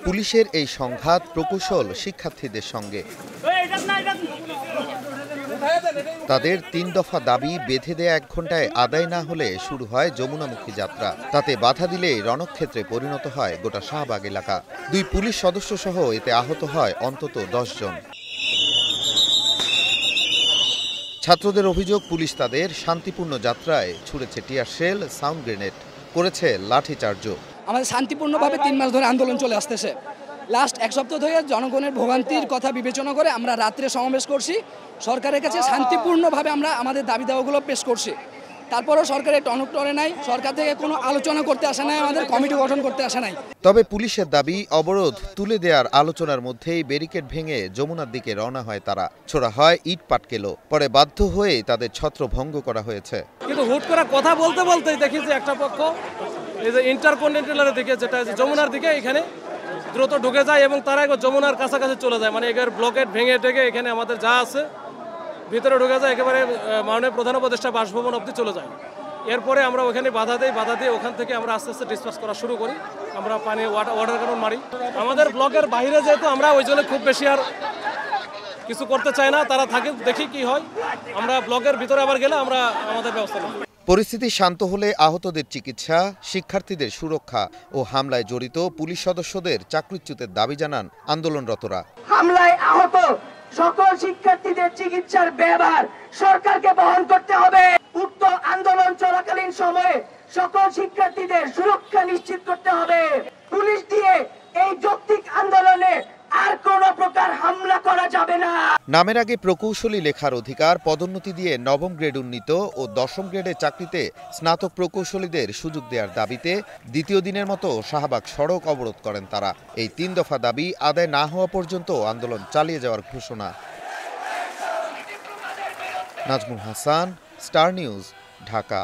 পুলিশের এই সংঘাত প্রকৌশল শিক্ষার্থীদের সঙ্গে। তাদের ৩ দফা দাবি বেঁধে দেয়া ১ ঘণ্টায় আদায় না হলে শুরু হয় যমুনামুখী যাত্রা। তাতে বাধা দিলে রণক্ষেত্রে পরিণত হয় গোটা শাহবাগ এলাকা। ২ পুলিশ সদস্য সহ এতে আহত হয় অন্তত ১০ জন। ছাত্রদের অভিযোগ, পুলিশ তাদের শান্তিপূর্ণ যাত্রায় ছুড়েছে টিয়ার শেল, সাউন্ড গ্রেনেড, করেছে লাঠিচার্জও। আমাদের শান্তিপূর্ণভাবে ৩ মাস ধরে আন্দোলন চলে আসতেছে। লাস্ট ১ সপ্তাহ ধরে জনগণের ভোগান্তির কথা বিবেচনা করে আমরা রাত্রে সমাবেশ করছি। সরকারের কাছে শান্তিপূর্ণভাবে আমরা আমাদের দাবি দাওয়াগুলো পেশ করছি। তারপরও সরকারের টনক টরে নাই, সরকার থেকে কোনো আলোচনা করতে আসে নাই, আমাদের কমিটি গঠন করতে আসে নাই। তবে পুলিশের দাবি, অবরোধ তুলে দেওয়ার আলোচনার মধ্যেই ব্যারিকেড ভেঙে যমুনার দিকে রওনা হয় তারা। ছোড়া হয় ইট পাটকেলও। পরে বাধ্য হয়ে তাদের ছত্রভঙ্গ করা হয়েছে। কিন্তু হুট করে কথা বলতে বলতেই দেখি যে একটা পক্ষ এই যে ইন্টারকন্টিনেন্টালের দিকে, যেটা যমুনার দিকে, এখানে দ্রুত ঢুকে যায় এবং তারা যমুনার কাছাকাছি চলে যায়। মানে এখানে ব্লকেট ভেঙে টেকে এখানে আমাদের যা আছে ভিতরে ঢুকে যায়, একেবারে মাননীয় প্রধান উপদেষ্টা বাসভবন অবধি চলে যায়। এরপরে আমরা ওখানে বাধা দিয়ে ওখান থেকে আমরা আস্তে আস্তে ডিসপাস করা শুরু করি। আমরা পানি ওয়াটার ক্যানন মারি। আমাদের ব্লকের বাইরে যেহেতু আমরা ওই জন্য খুব বেশি আর কিছু করতে চাই না, তারা থাকে, দেখি কি হয়। আমরা ব্লকের ভিতরে আবার গেলে আমরা আমাদের ব্যবস্থা নেব। পরিস্থিতি শান্ত হলে আহতদের চিকিৎসা, শিক্ষার্থীদের সুরক্ষা ও হামলায় জড়িত পুলিশ সদস্যদের চাকরিচ্যুতের দাবি জানান আন্দোলনরতরা। হামলায় আহত সকল শিক্ষার্থীদের চিকিৎসার ব্যয়ভার সরকারকে বহন করতে হবে। উক্ত আন্দোলন চলাকালীন সময়ে সকল শিক্ষার্থীদের সুরক্ষা নিশ্চিত করতে হবে। পুলিশ দিয়ে এই যৌক্তিক আন্দোলনে আর কোনো প্রকার হামলা করা যাবে না। নামের আগে প্রকৌশলী লেখার অধিকার, পদোন্নতি দিয়ে ৯ম গ্রেড উন্নীত ও ১০ম গ্রেডের চাকরিতে স্নাতক প্রকৌশলীদের সুযোগ দেওয়ার দাবিতে দ্বিতীয় দিনের মতো শাহবাগ সড়ক অবরোধ করেন তারা। এই ৩ দফা দাবি আদায় না হওয়া পর্যন্ত আন্দোলন চালিয়ে যাওয়ার ঘোষণা। Nazmul Hasan, star news, Dhaka.